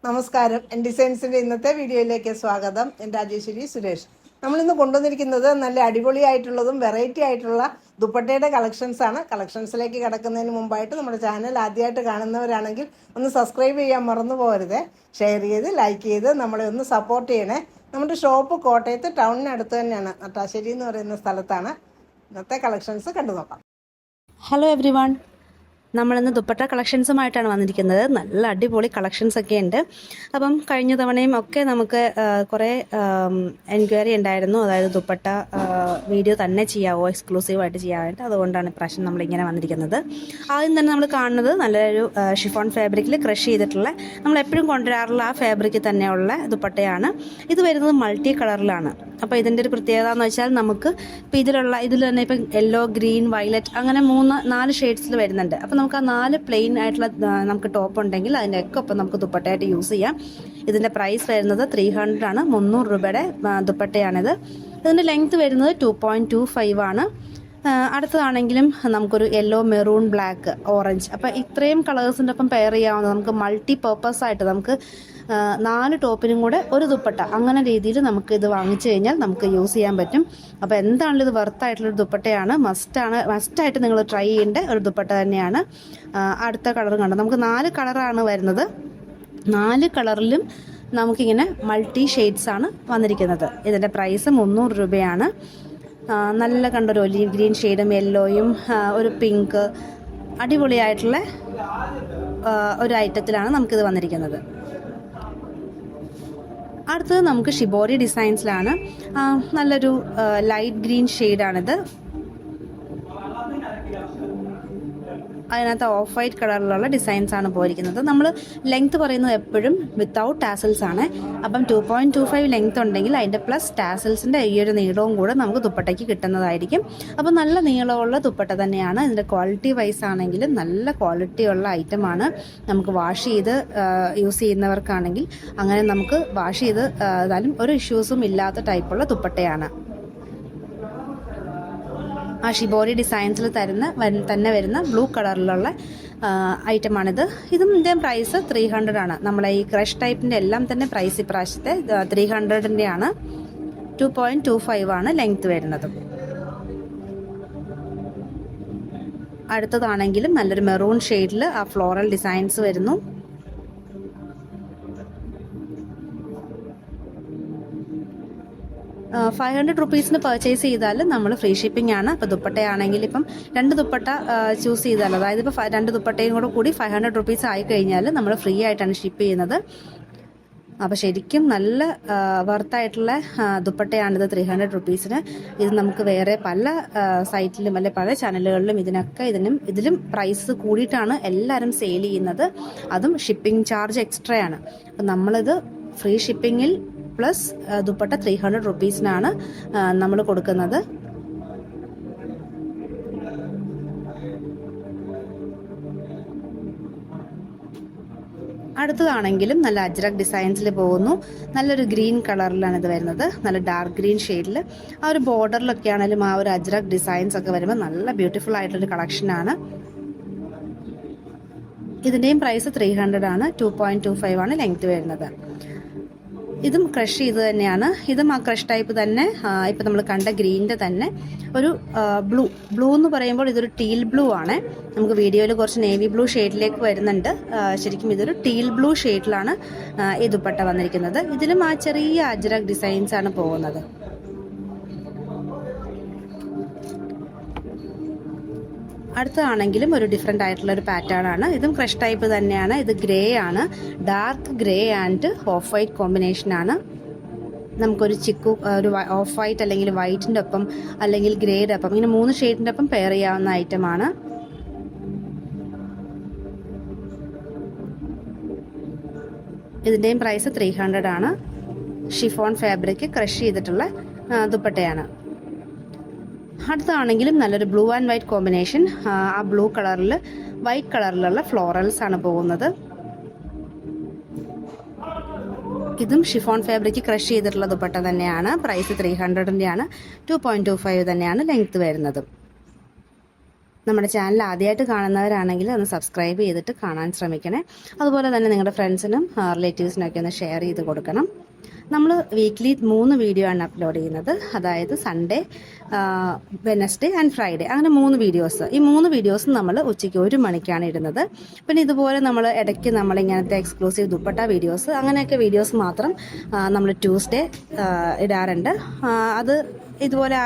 നമസ്കാരം. എൻ ഡിസൈൻസിൻ്റെ ഇന്നത്തെ വീഡിയോയിലേക്ക് സ്വാഗതം. ഞാൻ രാജേശ്വരി സുരേഷ്. നമ്മളിന്ന് കൊണ്ടുവന്നിരിക്കുന്നത് നല്ല അടിപൊളിയായിട്ടുള്ളതും വെറൈറ്റി ആയിട്ടുള്ള ദുപ്പട്ടയുടെ കളക്ഷൻസാണ്. കളക്ഷൻസിലേക്ക് കിടക്കുന്നതിന് മുമ്പായിട്ട് നമ്മുടെ ചാനൽ ആദ്യമായിട്ട് കാണുന്നവരാണെങ്കിൽ ഒന്ന് സബ്സ്ക്രൈബ് ചെയ്യാൻ മറന്നു പോകരുത്. ഷെയർ ചെയ്ത് ലൈക്ക് ചെയ്ത് നമ്മളെ ഒന്ന് സപ്പോർട്ട് ചെയ്യണേ. നമ്മുടെ ഷോപ്പ് കോട്ടയത്ത് ടൗണിനടുത്ത് തന്നെയാണ്, നട്ടാശ്ശേരി എന്ന് പറയുന്ന സ്ഥലത്താണ്. ഇന്നത്തെ കളക്ഷൻസ് കണ്ടു നോക്കാം. ഹലോ എവ്രി വൺ, നമ്മളിന്ന് ദുപ്പട്ട കളക്ഷൻസുമായിട്ടാണ് വന്നിരിക്കുന്നത്. നല്ല അടിപൊളി കളക്ഷൻസ് ഒക്കെ ഉണ്ട്. അപ്പം കഴിഞ്ഞ തവണയും ഒക്കെ നമുക്ക് കുറേ എൻക്വയറി ഉണ്ടായിരുന്നു, അതായത് ദുപ്പട്ട വീഡിയോ തന്നെ ചെയ്യാവോ, എക്സ്ക്ലൂസീവായിട്ട് ചെയ്യാനായിട്ട്. അതുകൊണ്ടാണ് ഇപ്രാവശ്യം നമ്മളിങ്ങനെ വന്നിരിക്കുന്നത്. ആദ്യം തന്നെ നമ്മൾ കാണുന്നത് നല്ലൊരു ഷിഫോൺ ഫാബ്രിക്കിൽ ക്രഷ് ചെയ്തിട്ടുള്ള, നമ്മളെപ്പോഴും കൊണ്ടുവരാറുള്ള ആ ഫാബ്രിക്കിൽ തന്നെയുള്ള ദുപ്പട്ടയാണ്. ഇത് വരുന്നത് മൾട്ടി കളറിലാണ്. അപ്പോൾ ഇതിൻ്റെ ഒരു പ്രത്യേകത എന്ന് വെച്ചാൽ നമുക്ക് ഇപ്പോൾ ഇതിൽ തന്നെ ഇപ്പം യെല്ലോ, ഗ്രീൻ, വയലറ്റ് അങ്ങനെ 3-4 ഷെയ്ഡ്സിൽ വരുന്നുണ്ട്. അപ്പോൾ നമുക്ക് ആ 4 പ്ലെയിൻ ആയിട്ടുള്ള നമുക്ക് ടോപ്പ് ഉണ്ടെങ്കിൽ അതിൻ്റെ ഒക്കെ ഒപ്പം നമുക്ക് ദുപ്പട്ടയായിട്ട് യൂസ് ചെയ്യാം. ഇതിൻ്റെ പ്രൈസ് വരുന്നത് 300 ആണ്. 300 രൂപയുടെ ദുപ്പട്ടയാണിത്. ഇതിൻ്റെ ലെങ്ത്ത് വരുന്നത് 2.25 ആണ്. അടുത്തതാണെങ്കിലും നമുക്കൊരു യെല്ലോ, മെറൂൺ, ബ്ലാക്ക്, ഓറഞ്ച്, അപ്പോൾ ഇത്രയും കളേഴ്സിൻ്റെ ഒപ്പം പെയർ ചെയ്യാവുന്ന നമുക്ക് മൾട്ടി പർപ്പസ് ആയിട്ട് നമുക്ക് 4 ടോപ്പിനും കൂടെ ഒരു ദുപ്പട്ട അങ്ങനെ രീതിയിൽ നമുക്ക് ഇത് വാങ്ങിച്ചു കഴിഞ്ഞാൽ നമുക്ക് യൂസ് ചെയ്യാൻ പറ്റും. അപ്പോൾ എന്താണെങ്കിലും ഇത് വർത്തായിട്ടുള്ളൊരു ദുപ്പട്ടയാണ്. മസ്റ്റായിട്ട് നിങ്ങൾ ട്രൈ ചെയ്യേണ്ട ഒരു ദുപ്പട്ട തന്നെയാണ്. അടുത്ത കളർ കണ്ടോ, നമുക്ക് 4 കളറാണ് വരുന്നത്. 4 കളറിലും നമുക്കിങ്ങനെ മൾട്ടി ഷെയ്ഡ്സ് ആണ് വന്നിരിക്കുന്നത്. ഇതിൻ്റെ പ്രൈസ് 300 രൂപയാണ്. നല്ല കണ്ടൊരു ഒലീവ് ഗ്രീൻ ഷെയ്ഡും യെല്ലോയും ഒരു പിങ്ക് അടിപൊളിയായിട്ടുള്ള ഒരു ഐറ്റത്തിലാണ് നമുക്കിത് വന്നിരിക്കുന്നത്. അടുത്തത് നമുക്ക് ഷിബോരി ഡിസൈൻസിലാണ്. നല്ലൊരു ലൈറ്റ് ഗ്രീൻ ഷെയ്ഡാണിത്. അതിനകത്ത് ഓഫ് വൈറ്റ് കളറിലുള്ള ഡിസൈൻസ് ആണ് പോയിരിക്കുന്നത്. നമ്മൾ ലെങ്ത്ത് പറയുന്നത് എപ്പോഴും വിത്തൗട്ട് ടാസൽസ് ആണ്. അപ്പം 2.25 ലെങ്ത്ത് ഉണ്ടെങ്കിൽ അതിൻ്റെ പ്ലസ് ടാസൽസിൻ്റെ ഈ ഒരു നീളവും കൂടെ നമുക്ക് ദുപ്പട്ടയ്ക്ക് കിട്ടുന്നതായിരിക്കും. അപ്പം നല്ല നീളമുള്ള ദുപ്പട്ട തന്നെയാണ്. ഇതിൻ്റെ ക്വാളിറ്റി വൈസ് ആണെങ്കിലും നല്ല ക്വാളിറ്റിയുള്ള ഐറ്റമാണ്. നമുക്ക് വാഷ് ചെയ്ത് യൂസ് ചെയ്യുന്നവർക്കാണെങ്കിൽ അങ്ങനെ നമുക്ക് വാഷ് ചെയ്ത് ഇതാലും ഒരു ഇഷ്യൂസും ഇല്ലാത്ത ടൈപ്പുള്ള ദുപ്പട്ടയാണ്. ആ ഷിബോരി ഡിസൈൻസിൽ തന്നെ വരുന്ന ബ്ലൂ കളറിലുള്ള ഐറ്റമാണിത്. ഇതിൻ്റെ പ്രൈസ് 300 ആണ്. നമ്മളെ ഈ ക്രഷ് ടൈപ്പിൻ്റെ എല്ലാം തന്നെ പ്രൈസ് ഇപ്രാവശ്യത്തെ 300-ൻ്റെ ആണ്. 2.25 ആണ് ലെങ്ത്ത് വരുന്നത്. അടുത്തതാണെങ്കിലും നല്ലൊരു മെറൂൺ ഷെയ്ഡിൽ ആ ഫ്ലോറൽ ഡിസൈൻസ് വരുന്നു. ₹500 പർച്ചേസ് ചെയ്താൽ നമ്മൾ ഫ്രീ ഷിപ്പിംഗ് ആണ്. അപ്പോൾ ദുപ്പട്ടയാണെങ്കിൽ ഇപ്പം 2 ദുപ്പട്ട ചൂസ് ചെയ്താൽ, അതായത് ഇപ്പോൾ 2 ദുപ്പട്ടയും കൂടി ₹500 ആയി കഴിഞ്ഞാൽ നമ്മൾ ഫ്രീ ആയിട്ടാണ് ഷിപ്പ് ചെയ്യുന്നത്. അപ്പോൾ ശരിക്കും നല്ല വർത്തായിട്ടുള്ള ദുപ്പട്ടയാണിത് 300 റുപ്പീസിന്. ഇത് നമുക്ക് വേറെ പല സൈറ്റിലും അല്ലെ പല ചാനലുകളിലും ഇതിലും പ്രൈസ് കൂടിയിട്ടാണ് എല്ലാവരും സെയിൽ ചെയ്യുന്നത്. അതും ഷിപ്പിംഗ് ചാർജ് എക്സ്ട്രാ ആണ്. അപ്പം നമ്മളിത് ഫ്രീ ഷിപ്പിങ്ങിൽ പ്ലസ് ദുപ്പട്ട 300 റുപ്പീസിനാണ് നമ്മൾ കൊടുക്കുന്നത്. അടുത്തതാണെങ്കിലും നല്ല അജ്രക് ഡിസൈൻസിൽ പോകുന്നു. നല്ലൊരു ഗ്രീൻ കളറിലാണ് ഇത് വരുന്നത്. നല്ല ഡാർക്ക് ഗ്രീൻ ഷെയ്ഡിൽ ആ ഒരു ബോർഡറിലൊക്കെ ആണെങ്കിലും ആ ഒരു അജ്രക് ഡിസൈൻസ് ഒക്കെ വരുമ്പോൾ നല്ല ബ്യൂട്ടിഫുൾ ആയിട്ടുള്ളൊരു കളക്ഷനാണ്. ഇതിൻ്റെയും പ്രൈസ് 300 ആണ്. 2.25 ആണ് ലെങ്ത് വരുന്നത്. ഇതും ക്രഷ് ചെയ്ത് തന്നെയാണ്. ഇതും ആ ക്രഷ് ടൈപ്പ് തന്നെ. ഇപ്പം നമ്മൾ കണ്ട ഗ്രീനിൻ്റെ തന്നെ ഒരു ബ്ലൂ എന്ന് പറയുമ്പോൾ ഇതൊരു ടീൽ ബ്ലൂ ആണ്. നമുക്ക് വീഡിയോയിൽ കുറച്ച് നേവി ബ്ലൂ ഷെയ്ഡിലേക്ക് വരുന്നുണ്ട്. ശരിക്കും ഇതൊരു ടീൽ ബ്ലൂ ഷെയ്ഡിലാണ് ഈ ദുപ്പട്ട വന്നിരിക്കുന്നത്. ഇതിലും ആ ചെറിയ അജ്രക് ഡിസൈൻസ് ആണ് പോകുന്നത്. അടുത്തതാണെങ്കിലും ഒരു ഡിഫറെൻ്റ് ആയിട്ടുള്ള ഒരു പാറ്റേൺ ആണ്. ഇതും ക്രഷ് ടൈപ്പ് തന്നെയാണ്. ഇത് ഗ്രേ ആണ്. Dark grey and of white കോമ്പിനേഷനാണ്. നമുക്കൊരു ഒരു ഓഫ് വൈറ്റ് അല്ലെങ്കിൽ വൈറ്റിൻ്റെ ഒപ്പം അല്ലെങ്കിൽ ഗ്രേയുടെ ഒപ്പം ഇങ്ങനെ 3 ഷെയ്ഡിൻ്റെ ഒപ്പം പെയർ ചെയ്യാവുന്ന ഐറ്റമാണ്. ഇതിൻ്റെയും പ്രൈസ് 300 ആണ്. ഷിഫോൺ ഫാബ്രിക് ക്രഷ് ചെയ്തിട്ടുള്ള ദുപ്പട്ടയാണ്. അടുത്തതാണെങ്കിലും നല്ലൊരു ബ്ലൂ ആൻഡ് വൈറ്റ് കോമ്പിനേഷൻ. ആ ബ്ലൂ കളറിൽ വൈറ്റ് കളറിലുള്ള ഫ്ലോറൽസ് ആണ് പോകുന്നത്. ഇതും ഷിഫോൺ ഫാബ്രിക് ക്രഷ് ചെയ്തിട്ടുള്ള ദുപ്പട്ട തന്നെയാണ്. പ്രൈസ് 300-ൻ്റെ ആണ്. 2.25 തന്നെയാണ് ലെങ്ത്ത് വരുന്നത്. നമ്മുടെ ചാനൽ ആദ്യമായിട്ട് കാണുന്നവരാണെങ്കിൽ ഒന്ന് സബ്സ്ക്രൈബ് ചെയ്തിട്ട് കാണാൻ ശ്രമിക്കണേ. അതുപോലെ തന്നെ നിങ്ങളുടെ ഫ്രണ്ട്സിനും റിലേറ്റീവ്സിനൊക്കെ ഒന്ന് ഷെയർ ചെയ്ത് കൊടുക്കണം. നമ്മൾ വീക്ക്ലി 3 വീഡിയോ ആണ് അപ്ലോഡ് ചെയ്യുന്നത്. അതായത് സൺഡേ, വെനസ്ഡേ ആൻഡ് ഫ്രൈഡേ, അങ്ങനെ 3 വീഡിയോസ്. ഈ 3 വീഡിയോസും നമ്മൾ ഉച്ചയ്ക്ക് 1 മണിക്കാണ് ഇടുന്നത്. പിന്നെ ഇതുപോലെ നമ്മൾ ഇടയ്ക്ക് നമ്മളിങ്ങനത്തെ എക്സ്ക്ലൂസീവ് ദുപ്പട്ട വീഡിയോസ്, അങ്ങനെയൊക്കെ വീഡിയോസ് മാത്രം നമ്മൾ ട്യൂസ്ഡേ ഇടാറുണ്ട്. അത് ഇതുപോലെ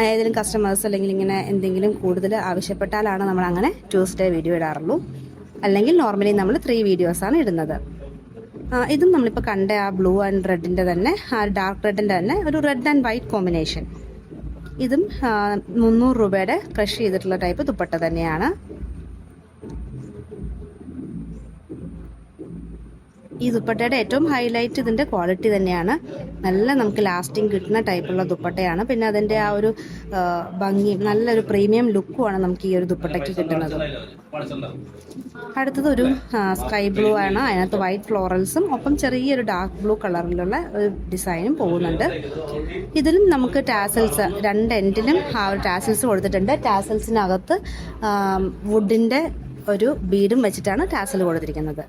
ഏതെങ്കിലും കസ്റ്റമേഴ്സ് അല്ലെങ്കിൽ ഇങ്ങനെ എന്തെങ്കിലും കൂടുതൽ ആവശ്യപ്പെട്ടാലാണ് നമ്മൾ അങ്ങനെ ട്യൂസ്ഡേ വീഡിയോ ഇടാറുള്ളൂ. അല്ലെങ്കിൽ നോർമലി നമ്മൾ 3 വീഡിയോസാണ് ഇടുന്നത്. ഇതും നമ്മളിപ്പോൾ കണ്ട ആ ബ്ലൂ ആൻഡ് റെഡിൻ്റെ തന്നെ, ആ ഡാർക്ക് റെഡിൻ്റെ തന്നെ ഒരു റെഡ് ആൻഡ് വൈറ്റ് കോമ്പിനേഷൻ. ഇതും 300 രൂപയുടെ ക്രഷ് ചെയ്തിട്ടുള്ള ടൈപ്പ് ദുപ്പട്ട തന്നെയാണ്. ഈ ദുപ്പട്ടയുടെ ഏറ്റവും ഹൈലൈറ്റ് ഇതിൻ്റെ ക്വാളിറ്റി തന്നെയാണ്. നല്ല നമുക്ക് ലാസ്റ്റിംഗ് കിട്ടുന്ന ടൈപ്പുള്ള ദുപ്പട്ടയാണ്. പിന്നെ അതിൻ്റെ ആ ഒരു ഭംഗി, നല്ലൊരു പ്രീമിയം ലുക്കുമാണ് നമുക്ക് ഈ ഒരു ദുപ്പട്ടയ്ക്ക് കിട്ടുന്നത്. അടുത്തത് ഒരു സ്കൈ ബ്ലൂ ആണ്. അതിനകത്ത് വൈറ്റ് ഫ്ലോറൽസും ഒപ്പം ചെറിയൊരു ഡാർക്ക് ബ്ലൂ കളറിലുള്ള ഒരു ഡിസൈനും പോകുന്നുണ്ട്. ഇതിലും നമുക്ക് ടാസൽസ് 2 എൻഡിലും ആ ഒരു ടാസൽസ് കൊടുത്തിട്ടുണ്ട്. ടാസൽസിനകത്ത് വുഡിൻ്റെ ഒരു ബീഡും വെച്ചിട്ടാണ് ടാസൽ കൊടുത്തിരിക്കുന്നത്.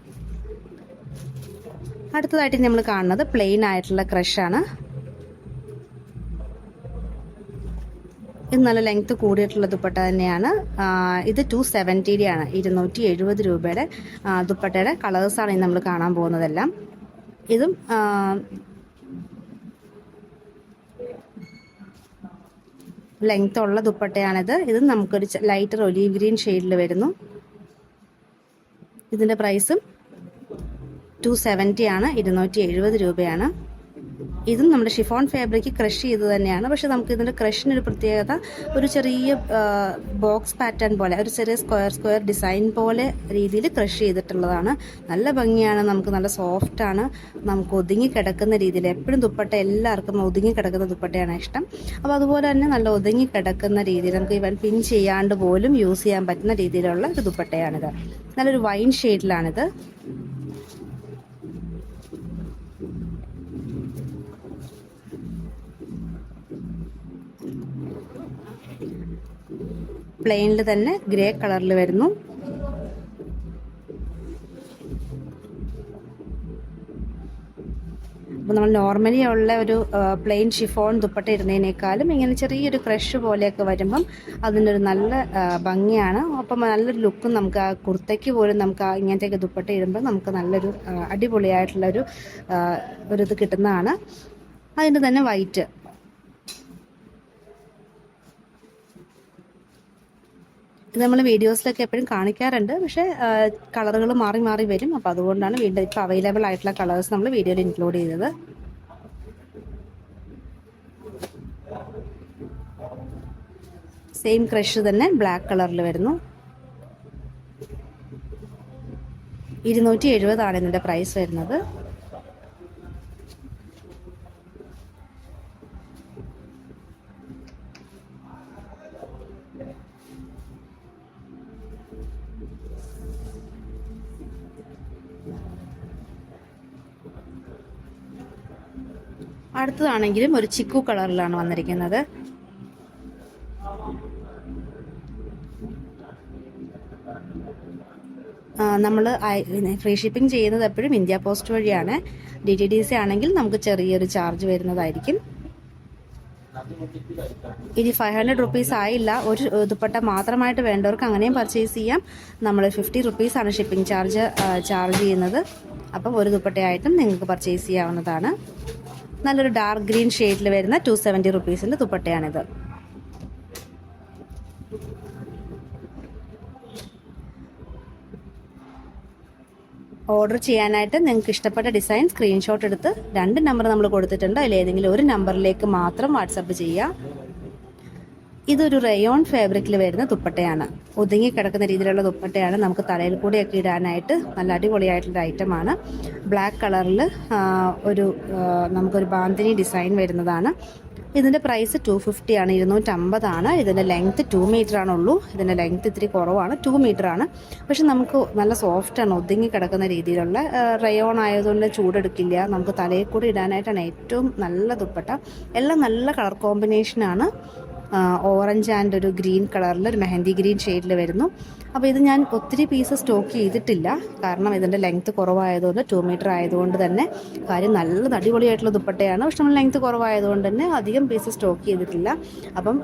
അടുത്തതായിട്ട് നമ്മൾ കാണുന്നത് പ്ലെയിൻ ആയിട്ടുള്ള ക്രഷാണ്. ഇത് നല്ല ലെങ്ത് കൂടിയിട്ടുള്ള ദുപ്പട്ട തന്നെയാണ്. ഇത് 270 ആണ്, 270 രൂപയുടെ ദുപ്പട്ടയുടെ കളേഴ്സാണ് ഇന്ന് നമ്മൾ കാണാൻ പോകുന്നതെല്ലാം. ഇതും ലെങ്ത് ഉള്ള ദുപ്പട്ടയാണിത്. ഇത് നമുക്കൊരു ലൈറ്റർ ഒലീവ് ഗ്രീൻ ഷെയ്ഡിൽ വരുന്നു. ഇതിൻ്റെ പ്രൈസും 270 ആണ്, 270 രൂപയാണ്. ഇതും നമ്മുടെ ഷിഫോൺ ഫാബ്രിക് ക്രഷ് ചെയ്ത് തന്നെയാണ്. പക്ഷെ നമുക്ക് ഇതിൻ്റെ ക്രഷിനൊരു പ്രത്യേകത, ഒരു ചെറിയ ബോക്സ് പാറ്റേൺ പോലെ, ഒരു ചെറിയ സ്ക്വയർ ഡിസൈൻ പോലെ രീതിയിൽ ക്രഷ് ചെയ്തിട്ടുള്ളതാണ്. നല്ല ഭംഗിയാണ്, നമുക്ക് നല്ല സോഫ്റ്റാണ്, നമുക്ക് ഒതുങ്ങി കിടക്കുന്ന രീതിയിൽ. എപ്പോഴും ദുപ്പട്ട എല്ലാവർക്കും ഒതുങ്ങി കിടക്കുന്ന ദുപ്പട്ടയാണ് ഇഷ്ടം. അപ്പോൾ അതുപോലെ തന്നെ നല്ല ഒതുങ്ങി കിടക്കുന്ന രീതിയിൽ നമുക്ക് ഈവൻ പിൻ ചെയ്യാണ്ട് പോലും യൂസ് ചെയ്യാൻ പറ്റുന്ന രീതിയിലുള്ള ഒരു ദുപ്പട്ടയാണിത്. നല്ലൊരു വൈൻ ഷെയ്ഡിലാണിത്. പ്ലെയിനിൽ തന്നെ ഗ്രേ കളറിൽ വരുന്നു. അപ്പോൾ നമ്മൾ നോർമലി ഉള്ള ഒരു പ്ലെയിൻ ഷിഫോൺ ദുപ്പട്ട ഇടുന്നതിനേക്കാളും ഇങ്ങനെ ചെറിയൊരു ക്രഷ് പോലെയൊക്കെ വരുമ്പം അതിനൊരു നല്ല ഭംഗിയാണ്. അപ്പം നല്ലൊരു ലുക്കും നമുക്ക് ആ കുർത്തയ്ക്ക് പോലും നമുക്ക് ആ ഇങ്ങനത്തെയൊക്കെ ദുപ്പട്ട ഇടുമ്പോൾ നമുക്ക് നല്ലൊരു അടിപൊളിയായിട്ടുള്ളൊരു ഇത് കിട്ടുന്നതാണ്. അതിൻ്റെ തന്നെ വൈറ്റ്, ഇത് നമ്മൾ വീഡിയോസിലൊക്കെ എപ്പോഴും കാണിക്കാറുണ്ട്. പക്ഷേ കളറുകൾ മാറി മാറി വരും. അപ്പോൾ അതുകൊണ്ടാണ് വീണ്ടും ഇപ്പോൾ അവൈലബിൾ ആയിട്ടുള്ള കളേഴ്സ് നമ്മൾ വീഡിയോയിൽ ഇൻക്ലൂഡ് ചെയ്തത്. സെയിം ക്രഷ് തന്നെ ബ്ലാക്ക് കളറിൽ വരുന്നു. 270 ആണ് ഇതിൻ്റെ പ്രൈസ് വരുന്നത്. അടുത്തതാണെങ്കിലും ഒരു ചിക്കു കളറിലാണ് വന്നിരിക്കുന്നത്. നമ്മൾ ഫ്രീ ഷിപ്പിംഗ് ചെയ്യുന്നത് എപ്പോഴും ഇന്ത്യ പോസ്റ്റ് വഴിയാണ്. DTDC ആണെങ്കിൽ നമുക്ക് ചെറിയൊരു ചാർജ് വരുന്നതായിരിക്കും. ഇനി 500 റുപ്പീസ് ആയില്ല, ഒരു ദുപ്പട്ട മാത്രമായിട്ട് വേണ്ടവർക്ക് അങ്ങനെയും പർച്ചേസ് ചെയ്യാം. നമ്മൾ 50 റുപ്പീസാണ് ഷിപ്പിംഗ് ചാർജ് ചെയ്യുന്നത്. അപ്പം ഒരു ദുപ്പട്ടയായിട്ടും നിങ്ങൾക്ക് പർച്ചേസ് ചെയ്യാവുന്നതാണ്. നല്ലൊരു ഡാർക്ക് ഗ്രീൻ ഷെയ്ഡിൽ വരുന്ന 270 റുപ്പീസിൻ്റെ ദുപ്പട്ടയാണിത്. ഓർഡർ ചെയ്യാനായിട്ട് നിങ്ങൾക്ക് ഇഷ്ടപ്പെട്ട ഡിസൈൻ സ്ക്രീൻഷോട്ട് എടുത്ത് 2 നമ്പർ നമ്മൾ കൊടുത്തിട്ടുണ്ട്, അതിലേതെങ്കിലും ഒരു നമ്പറിലേക്ക് മാത്രം വാട്സപ്പ് ചെയ്യുക. ഇതൊരു റയോൺ ഫാബ്രിക്കിൽ വരുന്ന ദുപ്പട്ടയാണ്. ഒതുങ്ങി കിടക്കുന്ന രീതിയിലുള്ള ദുപ്പട്ടയാണ്. നമുക്ക് തലയിൽ കൂടെയൊക്കെ ഇടാനായിട്ട് നല്ല അടിപൊളിയായിട്ടുള്ള ഐറ്റമാണ്. ബ്ലാക്ക് കളറിൽ നമുക്കൊരു ബാന്തിനി ഡിസൈൻ വരുന്നതാണ്. ഇതിൻ്റെ പ്രൈസ് 250 ആണ്, 250 ആണ്. ഇതിൻ്റെ ലെങ്ത്ത് 2 മീറ്റർ ആണുള്ളൂ. ഇതിൻ്റെ ലെങ്ത്ത് ഇത്തിരി കുറവാണ്, 2 മീറ്റർ ആണ്. പക്ഷെ നമുക്ക് നല്ല സോഫ്റ്റാണ്, ഒതുങ്ങി കിടക്കുന്ന രീതിയിലുള്ള റയോൺ ആയതുകൊണ്ട് ചൂടെടുക്കില്ല. നമുക്ക് തലയിൽ കൂടി ഇടാനായിട്ടാണ് ഏറ്റവും നല്ല ദുപ്പട്ട. എല്ലാം നല്ല കളർ കോമ്പിനേഷനാണ്. ഓറഞ്ച് ആൻഡ് ഒരു ഗ്രീൻ കളറിൽ, ഒരു മെഹന്തി ഗ്രീൻ ഷെയ്ഡിൽ വരുന്നു. അപ്പോൾ ഇത് ഞാൻ ഒത്തിരി പീസ് സ്റ്റോക്ക് ചെയ്തിട്ടില്ല, കാരണം ഇതിൻ്റെ ലെങ്ത്ത് കുറവായതുകൊണ്ട്, 2 മീറ്റർ ആയതുകൊണ്ട് തന്നെ കാര്യം നല്ല അടിപൊളിയായിട്ടുള്ള ദുപ്പട്ടയാണ്. പക്ഷെ നമ്മൾ ലെങ്ത്ത് കുറവായതുകൊണ്ട് തന്നെ അധികം പീസ് സ്റ്റോക്ക് ചെയ്തിട്ടില്ല. അപ്പം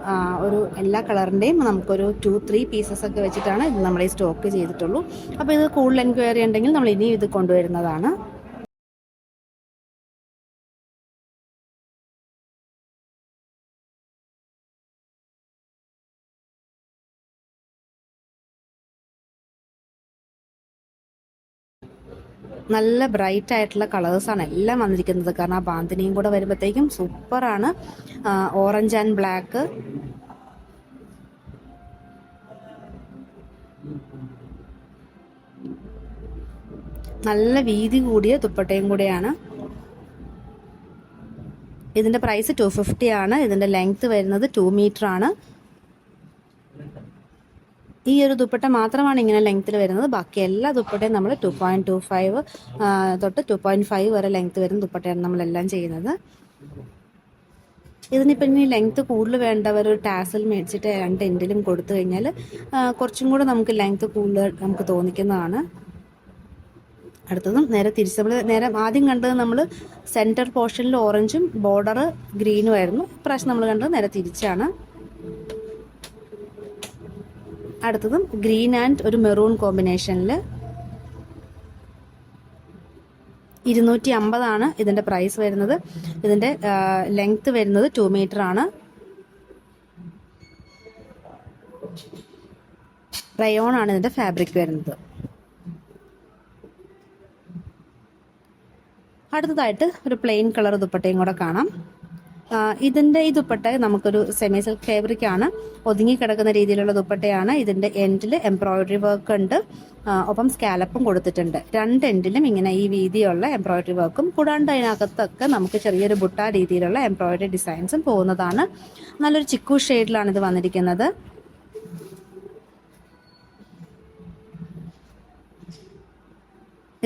ഒരു എല്ലാ കളറിൻ്റെയും നമുക്കൊരു 2-3 പീസസ് ഒക്കെ വെച്ചിട്ടാണ് ഇത് നമ്മൾ ഈ സ്റ്റോക്ക് ചെയ്തിട്ടുള്ളൂ. അപ്പോൾ ഇത് കൂടുതൽ എൻക്വയറി ഉണ്ടെങ്കിൽ നമ്മൾ ഇനിയും ഇത് കൊണ്ടുവരുന്നതാണ്. നല്ല ബ്രൈറ്റ് ആയിട്ടുള്ള കളേഴ്സാണ് എല്ലാം വന്നിരിക്കുന്നത്. കാരണം ആ ബാന്തിനിയും കൂടെ വരുമ്പോഴത്തേക്കും സൂപ്പറാണ്. ഓറഞ്ച് ആൻഡ് ബ്ലാക്ക്, നല്ല വീതി കൂടിയ ദുപ്പട്ടയും കൂടെയാണ്. ഇതിൻ്റെ പ്രൈസ് 250 ആണ്. ഇതിൻ്റെ ലെങ്ത്ത് വരുന്നത് 2 മീറ്റർ ആണ്. ഈ ഒരു ദുപ്പട്ട മാത്രമാണ് ഇങ്ങനെ ലെങ്ത്തിൽ വരുന്നത്. ബാക്കി എല്ലാ ദുപ്പട്ടയും നമ്മൾ 2.25 തൊട്ട് 2.5 വരെ ലെങ്ത്ത് വരുന്ന ദുപ്പട്ടയാണ് നമ്മളെല്ലാം ചെയ്യുന്നത്. ഇതിനിപ്പോൾ ഇനി ലെങ്ത്ത് കൂടുതൽ വേണ്ടവർ ഒരു ടാസൽ മേടിച്ചിട്ട് 2 എൻഡിലും കൊടുത്തു കഴിഞ്ഞാൽ കുറച്ചും കൂടെ നമുക്ക് ലെങ്ത്ത് കൂടുതൽ നമുക്ക് തോന്നിക്കുന്നതാണ്. അടുത്തതും നേരെ തിരിച്ച്, നമ്മൾ നേരെ ആദ്യം കണ്ടത് നമ്മൾ സെൻറ്റർ പോർഷനിൽ ഓറഞ്ചും ബോർഡർ ഗ്രീനും ആയിരുന്നു. ഇപ്രാവശ്യം നമ്മൾ കണ്ടത് നേരെ തിരിച്ചാണ്. അടുത്തതും ഗ്രീൻ ആൻഡ് ഒരു മെറൂൺ കോമ്പിനേഷനിൽ 250 ആണ് ഇതിൻ്റെ പ്രൈസ് വരുന്നത്. ഇതിൻ്റെ ലെങ്ത്ത് വരുന്നത് 2 മീറ്റർ ആണ്. റയോൺ ആണ് ഇതിൻ്റെ ഫാബ്രിക് വരുന്നത്. അടുത്തതായിട്ട് ഒരു പ്ലെയിൻ കളർ ദുപ്പട്ടയും കൂടെ കാണാം. ഇതിൻ്റെ ഈ ദുപ്പട്ട നമുക്കൊരു സെമി സിൽക്ക് ഫാബ്രിക്കാണ്, ഒതുങ്ങിക്കിടക്കുന്ന രീതിയിലുള്ള ദുപ്പട്ടയാണ്. ഇതിൻ്റെ എൻഡിൽ എംബ്രോയിഡറി വർക്ക് ഉണ്ട്, ഒപ്പം സ്കാലപ്പും കൊടുത്തിട്ടുണ്ട്. 2 എൻഡിലും ഇങ്ങനെ ഈ വീതിയുള്ള എംബ്രോയിഡറി വർക്കും, കൂടാണ്ട് അതിനകത്തൊക്കെ നമുക്ക് ചെറിയൊരു ബുട്ട രീതിയിലുള്ള എംബ്രോയിഡറി ഡിസൈൻസും പോകുന്നതാണ്. നല്ലൊരു ചിക്കു ഷെയ്ഡിലാണ് ഇത് വന്നിരിക്കുന്നത്.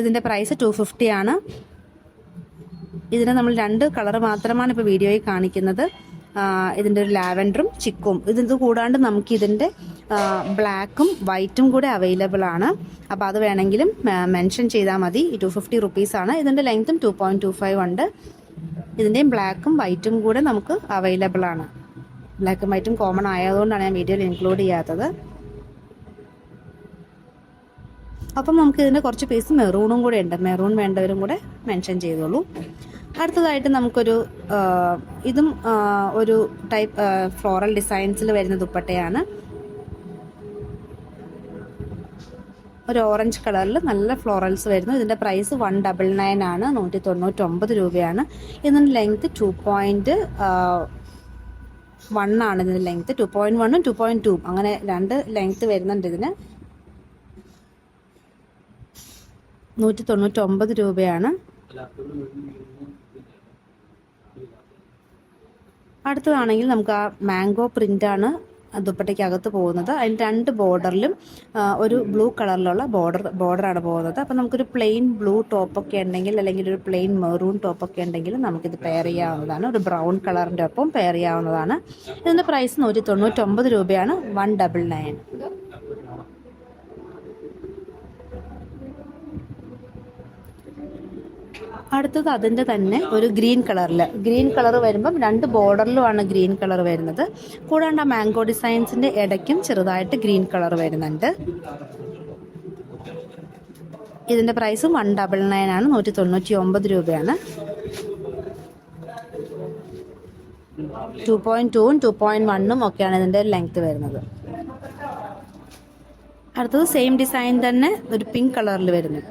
ഇതിൻ്റെ പ്രൈസ് 250 ആണ്. ഇതിന് നമ്മൾ 2 കളർ മാത്രമാണ് ഇപ്പോൾ വീഡിയോയിൽ കാണിക്കുന്നത്. ഇതിൻ്റെ ഒരു ലാവൻഡറും ചിക്കും. ഇത് കൂടാണ്ട് നമുക്ക് ഇതിൻ്റെ ബ്ലാക്കും വൈറ്റും കൂടെ അവൈലബിൾ ആണ്. അപ്പോൾ അത് വേണമെങ്കിലും മെൻഷൻ ചെയ്താൽ മതി. 250 റുപ്പീസാണ്. ഇതിൻ്റെ ലെങ്ത്തും 2.25 ഉണ്ട്. ഇതിൻ്റെയും ബ്ലാക്കും വൈറ്റും കൂടെ നമുക്ക് അവൈലബിൾ ആണ്. ബ്ലാക്കും വൈറ്റും കോമൺ ആയതുകൊണ്ടാണ് ഞാൻ വീഡിയോയിൽ ഇൻക്ലൂഡ് ചെയ്യാത്തത്. അപ്പം നമുക്ക് ഇതിൻ്റെ കുറച്ച് പീസ് മെറൂണും കൂടെ ഉണ്ട്. മെറൂൺ വേണ്ടവരും കൂടെ മെൻഷൻ ചെയ്തോളൂ. അടുത്തതായിട്ട് നമുക്കൊരു ഇതും ഒരു ടൈപ്പ് ഫ്ലോറൽ ഡിസൈൻസിൽ വരുന്ന ദുപ്പട്ടയാണ്. ഒരു ഓറഞ്ച് കളറിൽ നല്ല ഫ്ലോറൽസ് വരുന്നു. ഇതിൻ്റെ പ്രൈസ് 199 ആണ്, 199 രൂപയാണ്. ഇതിൻ്റെ ലെങ്ത്ത് 2.1 ആണ്. ഇതിൻ്റെ ലെങ്ത്ത് 2.1ഉം 2.2 അങ്ങനെ 2 ലെങ്ത്ത് വരുന്നുണ്ട്. ഇതിന് 199 രൂപയാണ്. അടുത്തതാണെങ്കിൽ നമുക്ക് ആ മാംഗോ പ്രിൻ്റാണ് ദുപ്പട്ടയ്ക്കകത്ത് പോകുന്നത്. അതിന് 2 ബോർഡറിലും ഒരു ബ്ലൂ കളറിലുള്ള ബോർഡറാണ് പോകുന്നത്. അപ്പോൾ നമുക്കൊരു പ്ലെയിൻ ബ്ലൂ ടോപ്പൊക്കെ ഉണ്ടെങ്കിൽ, അല്ലെങ്കിൽ ഒരു പ്ലെയിൻ മെറൂൺ ടോപ്പൊക്കെ ഉണ്ടെങ്കിൽ നമുക്കിത് പെയർ ചെയ്യാവുന്നതാണ്. ഒരു ബ്രൗൺ കളറിൻ്റെ ഒപ്പം പെയർ ചെയ്യാവുന്നതാണ്. ഇതിൻ്റെ പ്രൈസ് 199 രൂപയാണ്, 199. അടുത്തത് അതിൻ്റെ തന്നെ ഒരു ഗ്രീൻ കളർ വരുമ്പം 2 ബോർഡറിലുമാണ് ഗ്രീൻ കളർ വരുന്നത്. കൂടാണ്ട് ആ മാംഗോ ഡിസൈൻസിൻ്റെ ഇടയ്ക്കും ചെറുതായിട്ട് ഗ്രീൻ കളർ വരുന്നുണ്ട്. ഇതിൻ്റെ പ്രൈസ് 199 ആണ്, 199 രൂപയാണ്. 2.2ഉം 2.1ഉം ഒക്കെയാണ് ഇതിൻ്റെ ലെങ്ത്ത് വരുന്നത്. അടുത്തത് സെയിം ഡിസൈൻ തന്നെ ഒരു പിങ്ക് കളറിൽ വരുന്നു.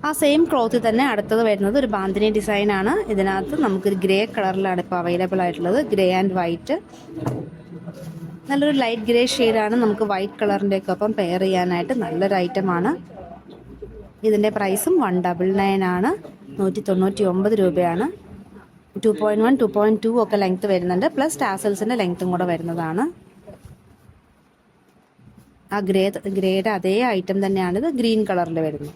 ആ സെയിം ക്ലോത്തിൽ തന്നെ അടുത്തത് വരുന്നത് ഒരു ബാന്തിനി ഡിസൈനാണ്. ഇതിനകത്ത് നമുക്കൊരു ഗ്രേ കളറിലാണ് ഇപ്പോൾ അവൈലബിൾ ആയിട്ടുള്ളത്. ഗ്രേ ആൻഡ് വൈറ്റ്, നല്ലൊരു ലൈറ്റ് ഗ്രേ ഷെയ്ഡാണ്. നമുക്ക് വൈറ്റ് കളറിൻ്റെ ഒക്കെ ഒപ്പം പെയർ ചെയ്യാനായിട്ട് നല്ലൊരു ഐറ്റമാണ്. ഇതിൻ്റെ പ്രൈസും 199 ആണ്, 199 രൂപയാണ്. 2.1 2.2 ഒക്കെ ലെങ്ത് വരുന്നുണ്ട്, പ്ലസ് ടാസൽസിൻ്റെ ലെങ്ത്തും കൂടെ വരുന്നതാണ്. ആ ഗ്രേയുടെ അതേ ഐറ്റം തന്നെയാണിത്, ഗ്രീൻ കളറിൽ വരുന്നത്.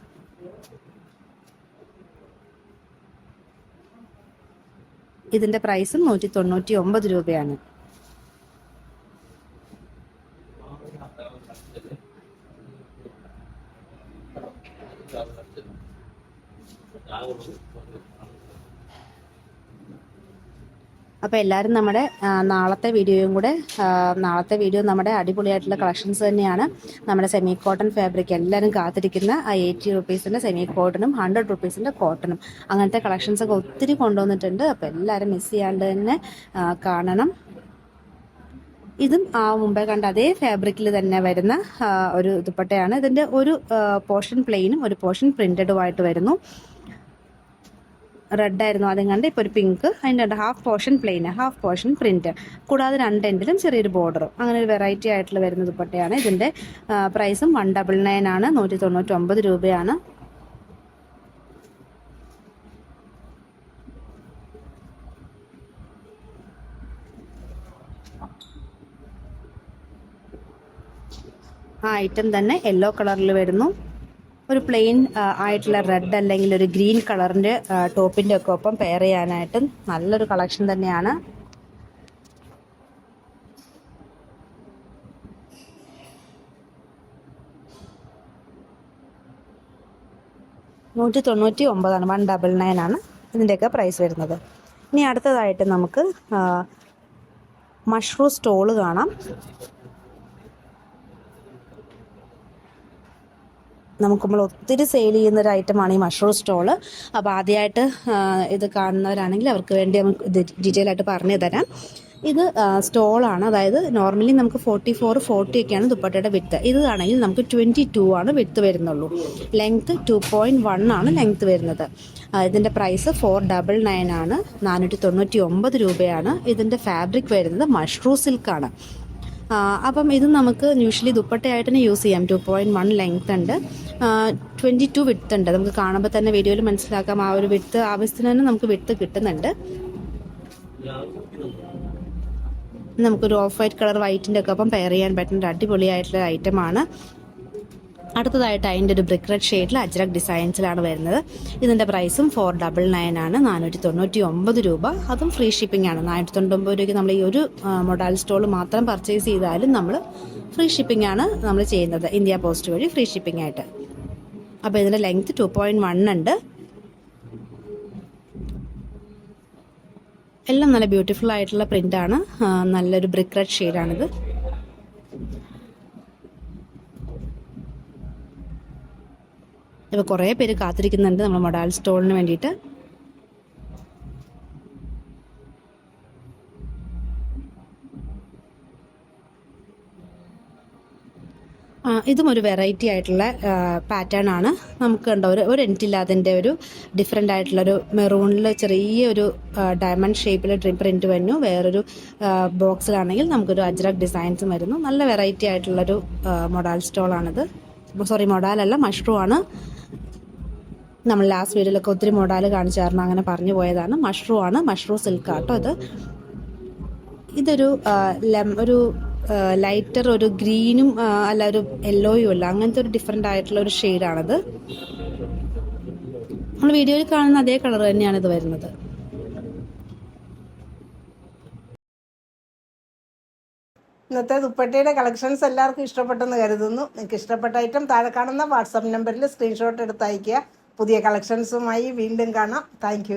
ഇതിൻ്റെ പ്രൈസും 199 രൂപയാണ്. അപ്പോൾ എല്ലാവരും നമ്മുടെ നാളത്തെ വീഡിയോ നമ്മുടെ അടിപൊളിയായിട്ടുള്ള കളക്ഷൻസ് തന്നെയാണ്. നമ്മുടെ സെമി കോട്ടൺ ഫാബ്രിക് എല്ലാവരും കാത്തിരിക്കുന്ന ആ 80 റുപ്പീസിൻ്റെ സെമി കോട്ടണും 100 റുപ്പീസിൻ്റെ കോട്ടണും അങ്ങനത്തെ കളക്ഷൻസൊക്കെ ഒത്തിരി കൊണ്ടുവന്നിട്ടുണ്ട്. അപ്പോൾ എല്ലാവരും മിസ് ചെയ്യാണ്ട് തന്നെ കാണണം. ഇതും മുമ്പേ കണ്ട അതേ ഫാബ്രിക്കിൽ തന്നെ വരുന്ന ഒരു ദുപ്പട്ടയാണ്. ഇതിൻ്റെ ഒരു പോർഷൻ പ്ലെയിനും ഒരു പോർഷൻ പ്രിൻറ്റഡുമായിട്ട് വരുന്നു. റെഡ് ആയിരുന്നു ആദ്യം കണ്ട്, ഇപ്പോൾ ഒരു പിങ്ക്, അതിൻ്റെ half portion plain, half portion print, കൂടാതെ 2 എൻഡിലും ചെറിയൊരു ബോർഡറും, അങ്ങനെ ഒരു വെറൈറ്റി ആയിട്ടുള്ള വരുന്ന ദുപ്പട്ടയാണ്. ഇതിൻ്റെ പ്രൈസും 199 ആണ്, 199 രൂപയാണ്. ആ ഐറ്റം തന്നെ യെല്ലോ കളറിൽ വരുന്നു. ഒരു പ്ലെയിൻ ആയിട്ടുള്ള റെഡ് അല്ലെങ്കിൽ ഒരു ഗ്രീൻ കളറിൻ്റെ ടോപ്പിൻ്റെ ഒക്കെ ഒപ്പം പെയർ ചെയ്യാനായിട്ട് നല്ലൊരു കളക്ഷൻ തന്നെയാണ്. $199 199 ആണ് ഇതിൻ്റെയൊക്കെ പ്രൈസ് വരുന്നത്. ഇനി അടുത്തതായിട്ട് നമുക്ക് മഷ്റൂം സ്റ്റോള് കാണാം. നമ്മൾ ഒത്തിരി സെയിൽ ചെയ്യുന്നൊരു ഐറ്റമാണ് ഈ മഷ്റൂം സ്റ്റോള്. അപ്പോൾ ആദ്യമായിട്ട് ഇത് കാണുന്നവരാണെങ്കിൽ അവർക്ക് വേണ്ടി നമുക്ക് ഇത് ഡീറ്റെയിൽ ആയിട്ട് പറഞ്ഞു തരാം. ഇത് സ്റ്റോളാണ്, അതായത് നോർമലി നമുക്ക് 44 40 ഒക്കെയാണ് ദുപ്പട്ടയുടെ വിഡ്ത്ത്. ഇതാണെങ്കിൽ നമുക്ക് 22 ആണ് വിഡ്ത്ത് വരുന്നുള്ളൂ. ലെങ്ത്ത് 2.1 ആണ് ലെങ്ത്ത് വരുന്നത്. ഇതിൻ്റെ പ്രൈസ് 499 ആണ്, 499 രൂപയാണ്. ഇതിൻ്റെ ഫാബ്രിക് വരുന്നത് മഷ്റൂം സിൽക്കാണ്. അപ്പം ഇത് നമുക്ക് യൂഷ്വലി ദുപ്പട്ടയായിട്ട് തന്നെ യൂസ് ചെയ്യാം. 2.1 ലെങ്ത് ഉണ്ട്, 22 വിഡ്ത്ത് ഉണ്ട്. നമുക്ക് കാണുമ്പോൾ തന്നെ വീഡിയോയിൽ മനസ്സിലാക്കാം ആ ഒരു വിഡ്ത്ത് ആവശ്യത്തിന് തന്നെ നമുക്ക് വിഡ്ത്ത് കിട്ടുന്നുണ്ട്. നമുക്കൊരു ഓഫ് വൈറ്റ് കളർ വൈറ്റിൻ്റെ ഒക്കെ ഒപ്പം പെയർ ചെയ്യാൻ പറ്റുന്ന അടിപൊളിയായിട്ടുള്ള ഐറ്റമാണ്. അടുത്തതായിട്ട് അതിൻ്റെ ഒരു ബ്രിക്ക് റെഡ് ഷെയ്ഡിൽ അജ്രക് ഡിസൈൻസിലാണ് വരുന്നത്. ഇതിൻ്റെ പ്രൈസും 499 ആണ്, 499 രൂപ. അതും ഫ്രീ ഷിപ്പിംഗ് ആണ്. 499 രൂപയ്ക്ക് നമ്മൾ ഈ ഒരു മൊഡാൽ സ്റ്റോൾ മാത്രം പർച്ചേസ് ചെയ്താലും നമ്മൾ ഫ്രീ ഷിപ്പിംഗ് ആണ് നമ്മൾ ചെയ്യുന്നത്, ഇന്ത്യ പോസ്റ്റ് വഴി ഫ്രീ ഷിപ്പിംഗ് ആയിട്ട്. അപ്പോൾ ഇതിൻ്റെ ലെങ്ത് 2.1 ഉണ്ട്. എല്ലാം നല്ല ബ്യൂട്ടിഫുൾ ആയിട്ടുള്ള പ്രിൻ്റാണ്, നല്ലൊരു ബ്രിക്ക് റെഡ് ഷെയ്ഡാണിത്. ഇപ്പോൾ കുറേ പേര് കാത്തിരിക്കുന്നുണ്ട് നമ്മൾ മൊഡാൽ സ്റ്റോളിന് വേണ്ടിയിട്ട്. ഇതും ഒരു വെറൈറ്റി ആയിട്ടുള്ള പാറ്റേൺ ആണ്. നമുക്ക് കണ്ടോ ഒരു എൻറ്റില്ലാതിൻ്റെ ഒരു ഡിഫറെൻ്റ് ആയിട്ടുള്ളൊരു മെറൂണിൽ ചെറിയൊരു ഡയമണ്ട് ഷേപ്പിൽ പ്രിൻറ്റ് വരുന്നു. വേറൊരു ബോക്സിലാണെങ്കിൽ നമുക്കൊരു അജ്രക് ഡിസൈൻസും വരുന്നു. നല്ല വെറൈറ്റി ആയിട്ടുള്ളൊരു മൊഡാൽ സ്റ്റോളാണിത്. സോറി, മൊഡാലല്ല, മഷ്റൂം ആണ്. നമ്മൾ ലാസ്റ്റ് വീഡിയോയിലൊക്കെ ഒത്തിരി മൊഡാൽ കാണിച്ചായിരുന്നു, അങ്ങനെ പറഞ്ഞു പോയതാണ്. മഷ്റൂം ആണ്, മഷ്റൂം സിൽക്കാട്ടോ ഇത്. ഇതൊരു ഒരു ലൈറ്റർ ഒരു ഗ്രീനും അല്ല ഒരു യെല്ലോയും അല്ല, അങ്ങനത്തെ ഒരു ഡിഫറെൻ്റ് ആയിട്ടുള്ള ഒരു ഷെയ്ഡാണിത്. നമ്മൾ വീഡിയോയിൽ കാണുന്ന അതേ കളർ തന്നെയാണ് ഇത് വരുന്നത്. ഇന്നത്തെ ദുപ്പട്ടയുടെ കളക്ഷൻസ് എല്ലാവർക്കും ഇഷ്ടപ്പെട്ടെന്ന് കരുതുന്നു. നിങ്ങൾക്ക് ഇഷ്ടപ്പെട്ട ഐറ്റം താഴെ കാണുന്ന വാട്സാപ്പ് നമ്പറിൽ സ്ക്രീൻഷോട്ട് എടുത്ത് അയയ്ക്കുക. പുതിയ കളക്ഷൻസുമായി വീണ്ടും കാണാം. താങ്ക്